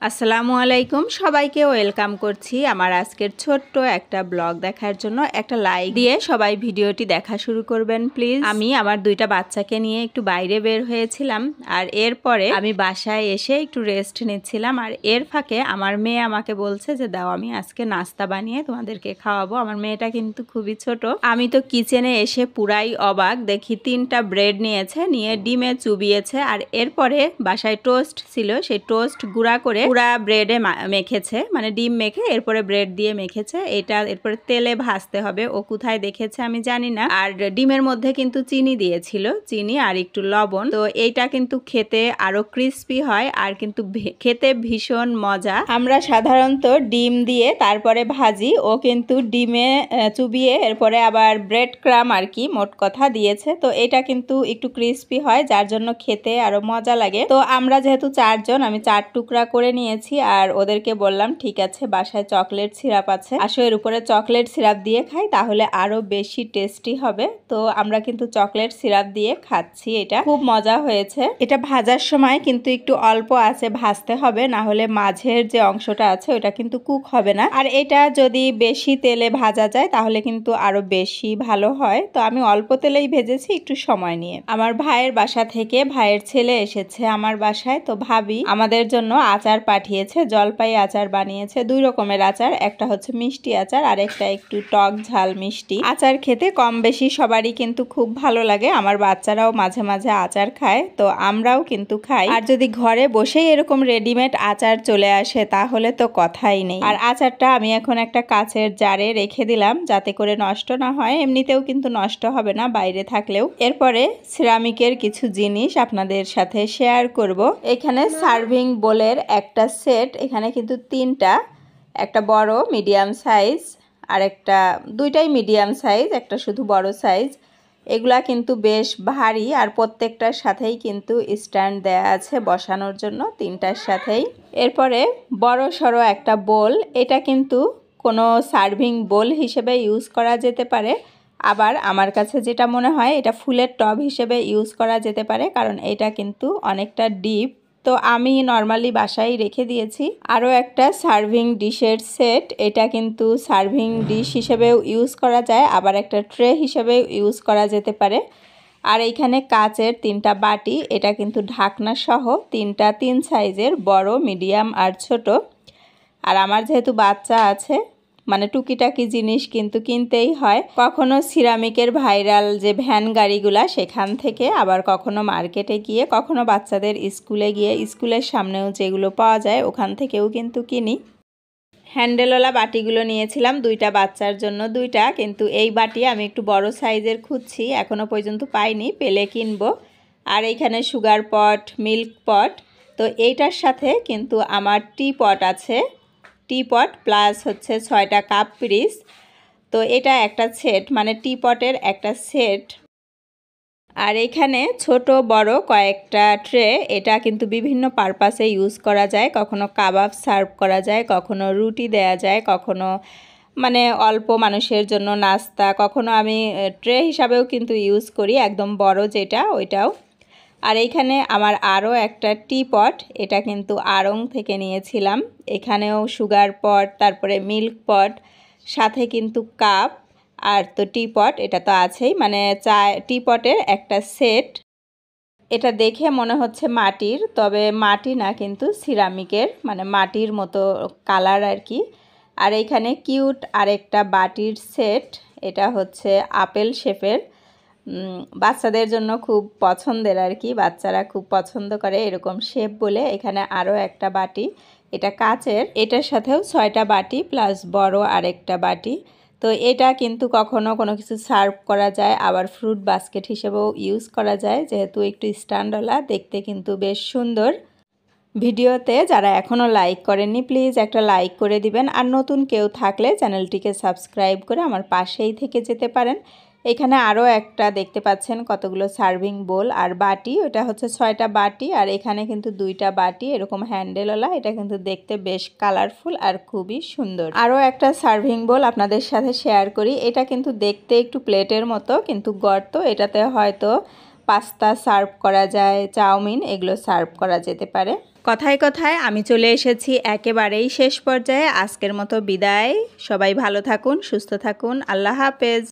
আসসালামু আলাইকুম সবাইকে ওয়েলকাম করছি আমার আজকের ছোট্ট একটা ব্লগ দেখার জন্য। একটা লাইক দিয়ে সবাই ভিডিওটি দেখা শুরু করবেন প্লিজ। আমি আমার দুইটা বাচ্চাকে নিয়ে একটু বাইরে বের হয়েছিলাম, আর এরপরে আমি বাসায় এসে একটু রেস্ট নিচ্ছিলাম। আর এর ফাঁকে আমার মেয়ে আমাকে বলছে যে দাও আমি আজকে নাস্তা বানিয়ে তোমাদেরকে খাওয়াবো। আমার মেয়েটা কিন্তু খুবই ছোট। আমি তো কিচেনে এসে পুরাই অবাক, দেখি 3টা ব্রেড নিয়েছে, নিয়ে ডিমে চুবিয়েছে, আর এরপরে বাসায় টোস্ট ছিল, সেই টোস্ট গুঁড়া করে পুরা ব্রেডে মেখেছে, মানে ডিম মেখে এরপরে ব্রেড দিয়ে মেখেছে। এটা এরপরে তেলে ভাজতে হবে, ও কোথায় দেখেছে আমি জানি না। আর ডিমের মধ্যে কিন্তু চিনি দিয়েছিল, চিনি আর একটু লবণ। তো এইটা কিন্তু খেতে আরো ক্রিস্পি হয় আর কিন্তু খেতে ভীষণ মজা। আমরা সাধারণত ডিম দিয়ে তারপরে ভাজি, ও কিন্তু ডিমে চুবিয়ে এরপরে আবার ব্রেড ক্রাম আর কি মোট কথা দিয়েছে। তো এটা কিন্তু একটু ক্রিস্পি হয়, যার জন্য খেতে আরো মজা লাগে। তো আমরা যেহেতু 4 জন, আমি 4 টুকরা করে নিয়েছি আর ওদেরকে বললাম ঠিক আছে বাসায় চকলেট সিরাপ আছে, আসো এর উপরে চকলেট সিরাপ দিয়ে খাই, তাহলে আরো বেশি টেস্টি হবে। তো আমরা কিন্তু চকলেট সিরাপ দিয়ে খাচ্ছি, এটা খুব মজা হয়েছে। এটা ভাজার সময় কিন্তু একটু অল্প আছে ভাজতে হবে, না হলে মাঝের যে অংশটা আছে ওটা কিন্তু কুক হবে না। আর এটা যদি বেশি তেলে ভাজা যায় তাহলে কিন্তু আরো বেশি ভালো হয়। তো আমি অল্প তেলেই ভেজেছি একটু সময় নিয়ে। আমার ভাইয়ের বাসা থেকে ভাইয়ের ছেলে এসেছে আমার বাসায়, তো ভাবি আমাদের জন্য আচার পাঠিয়েছে, জলপাই আচার বানিয়েছে। 2 রকমের আচার, একটা হচ্ছে মিষ্টি আচার আর একটা একটু টক ঝাল মিষ্টি। আচার খেতে কম বেশি সবারই কিন্তু খুব ভালো লাগে, আমার বাচ্চারাও মাঝে মাঝে আচার খায়, তো আমরাও কিন্তু খাই। আর যদি ঘরে বসেই এরকম রেডিমেড আচার চলে আসে তাহলে তো কথাই নেই। আর আচারটা আমি এখন একটা কাচের জারে রেখে দিলাম যাতে করে নষ্ট না হয়, এমনিতেও কিন্তু নষ্ট হবে না বাইরে থাকলেও। এরপরে সিরামিকের কিছু জিনিস আপনাদের সাথে শেয়ার করব। এখানে সার্ভিং বোলের একটা সেট, এখানে কিন্তু 3টা, একটা বড় মিডিয়াম সাইজ আর একটা, দুইটাই মিডিয়াম সাইজ, একটা শুধু বড় সাইজ। এগুলা কিন্তু বেশ ভারী আর প্রত্যেকটার সাথেই কিন্তু স্ট্যান্ড দেয়া আছে বসানোর জন্য, 3টার সাথেই। এরপরে বড় সড়ো একটা বোল, এটা কিন্তু কোনো সার্ভিং বোল হিসেবে ইউজ করা যেতে পারে, আবার আমার কাছে যেটা মনে হয় এটা ফুলের টব হিসেবে ইউজ করা যেতে পারে, কারণ এটা কিন্তু অনেকটা ডিপ। তো আমি নর্মালি বাসায় রেখে দিয়েছি। আরও একটা সার্ভিং ডিশের সেট, এটা কিন্তু সার্ভিং ডিশ হিসেবেও ইউজ করা যায়, আবার একটা ট্রে হিসেবেও ইউজ করা যেতে পারে। আর এইখানে কাচের 3টা বাটি, এটা কিন্তু ঢাকনা সহ 3টা 3 সাইজের, বড়, মিডিয়াম আর ছোট। আর আমার যেহেতু বাচ্চা আছে, মানে টুকিটাকি জিনিস কিন্তু কিনতেই হয়, কখনো সিরামিকের ভাইরাল যে ভ্যান গাড়িগুলা সেখান থেকে, আবার কখনো মার্কেটে গিয়ে, কখনো বাচ্চাদের স্কুলে গিয়ে, স্কুলের সামনেও যেগুলো পাওয়া যায় ওখান থেকেও কিন্তু কিনি। হ্যান্ডেলওয়ালা বাটিগুলো নিয়েছিলাম 2টা বাচ্চার জন্য 2টা, কিন্তু এই বাটি আমি একটু বড় সাইজের খুঁজছি, এখনো পর্যন্ত পাইনি, পেলে কিনবো। আর এইখানে সুগার পট, মিল্ক পট। তো এইটার সাথে কিন্তু আমার টি পট আছে, টি পট প্লাস হচ্ছে 6টা কাপ পিরিচ। তো এটা একটা সেট, মানে টি পটের একটা সেট। আর এখানে ছোট বড় কয়েকটা ট্রে, এটা কিন্তু বিভিন্ন পারপাসে ইউজ করা যায়, কখনো কাবাব সার্ভ করা যায়, কখনো রুটি দেয়া যায়, কখনো মানে অল্প মানুষের জন্য নাস্তা, কখনো আমি ট্রে হিসাবেও কিন্তু ইউজ করি, একদম বড় যেটা ওইটাও। আর এইখানে আমার আরও একটা টি পট, এটা কিন্তু আড়ং থেকে নিয়েছিলাম, এখানেও সুগার পট, তারপরে মিল্ক পট, সাথে কিন্তু কাপ আর তো টি পট, এটা তো আছেই, মানে টি পটের একটা সেট। এটা দেখে মনে হচ্ছে মাটির, তবে মাটি না, কিন্তু সিরামিকের, মানে মাটির মতো কালার আর কি। আর এইখানে কিউট আরেকটা বাটির সেট, এটা হচ্ছে আপেল শেপের, বাচ্চাদের জন্য খুব পছন্দের আর কি, বাচ্চারা খুব পছন্দ করে এরকম শেপ বলে। এখানে আরও একটা বাটি, এটা কাচের, এটার সাথেও 6টা বাটি প্লাস বড় আরেকটা বাটি। তো এটা কিন্তু কখনো কোনো কিছু সার্ভ করা যায়, আবার ফ্রুট বাস্কেট হিসেবেও ইউজ করা যায়, যেহেতু একটু স্ট্যান্ডওয়ালা, দেখতে কিন্তু বেশ সুন্দর। ভিডিওতে যারা এখনও লাইক করেননি প্লিজ একটা লাইক করে দিবেন, আর নতুন কেউ থাকলে চ্যানেলটিকে সাবস্ক্রাইব করে আমার পাশেই থেকে যেতে পারেন। এখানে আরও একটা দেখতে পাচ্ছেন কতগুলো সার্ভিং বোল আর বাটি, ওটা হচ্ছে 6টা বাটি, আর এখানে কিন্তু 2টা বাটি এরকম হ্যান্ডেলওয়ালা, এটা কিন্তু দেখতে বেশ কালারফুল আর খুবই সুন্দর। আরও একটা সার্ভিং বোল আপনাদের সাথে শেয়ার করি, এটা কিন্তু দেখতে একটু প্লেটের মতো কিন্তু গর্ত, এটাতে হয়তো পাস্তা সার্ভ করা যায়, চাউমিন এগুলো সার্ভ করা যেতে পারে। কথায় কথায় আমি চলে এসেছি একেবারেই শেষ পর্যায়ে। আজকের মতো বিদায়। সবাই ভালো থাকুন, সুস্থ থাকুন। আল্লাহ হাফেজ।